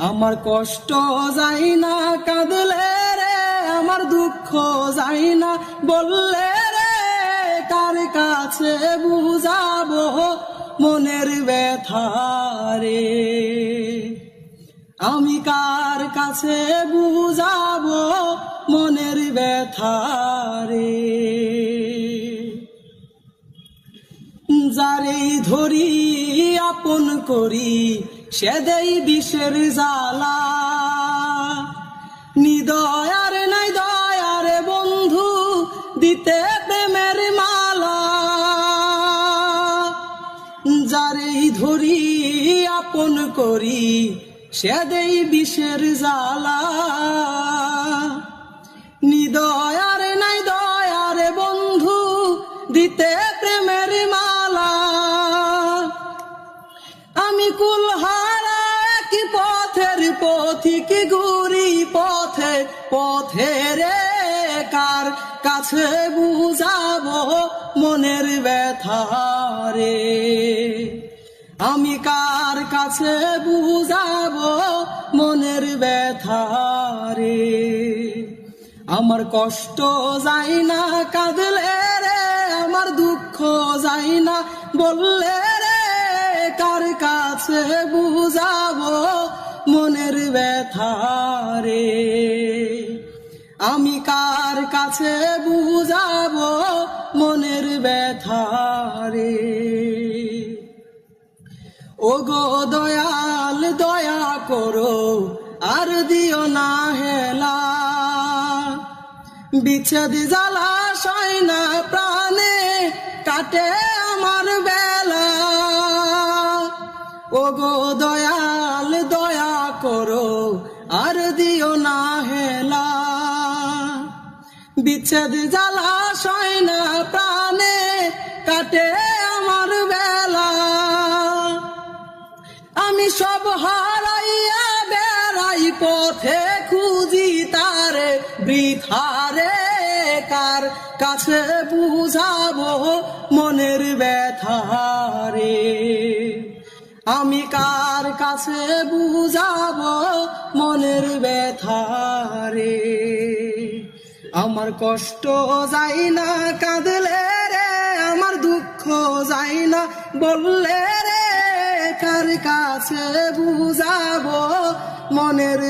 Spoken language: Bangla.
আমার কষ্ট যায় না কাঁদলে রে, আমার দুঃখ যায় না বললে রে, কার কাছে বুঝাবো মনের ব্যথা রে। আমি কার কাছে বুঝাবো মনের ব্যথা রে। যারেই ধরি আপন করি সে দেই বিষের জ্বালা, নিদয়ার নাই দয়ার বন্ধু দিতে প্রেমের মালা। যারেই ধরি আপন করি সে দেই বিষের জ্বালা, নিদয়ার নাই দয়ার বন্ধু দিতে প্রেমের মালা। আমি কুলহারা কি পথের পথিক ঘুরি পথে পথে রে, কার কাছে বুঝাবো মনের ব্যথা রে। আমি কার কাছে বুঝাবো মনের ব্যথা রে। আমার কষ্ট যায় না কাঁদলে রে, আমার দুঃখ যায় না বললে রে, কার কাছে বুঝাবো মনের ব্যথা রে। আমি কার কাছে বুঝাবো মনের ব্যথা রে। ওগো দয়াল দয়া করো আর দিও না হেলা, বিচ্ছেদ জ্বালা সয় না প্রাণে কাটে আমার বেলা। ওগো দয়াল দয়া করো আর দিও না হেলা, বিচ্ছেদ জ্বালা সয় না প্রাণে কাটে আমার বেলা। আমি সব হারাইয়া বেড়াই পথে খুঁজি তারে বৃথারে, কার কাছে বুঝাবো মনের ব্যথা রে। আমি কার কাছে বুঝাবো মনের ব্যথা রে। আমার কষ্ট যায় না কাঁদলে রে, আমার দুঃখ যায় না বললে রে, কার কাছে বুঝাবো মনের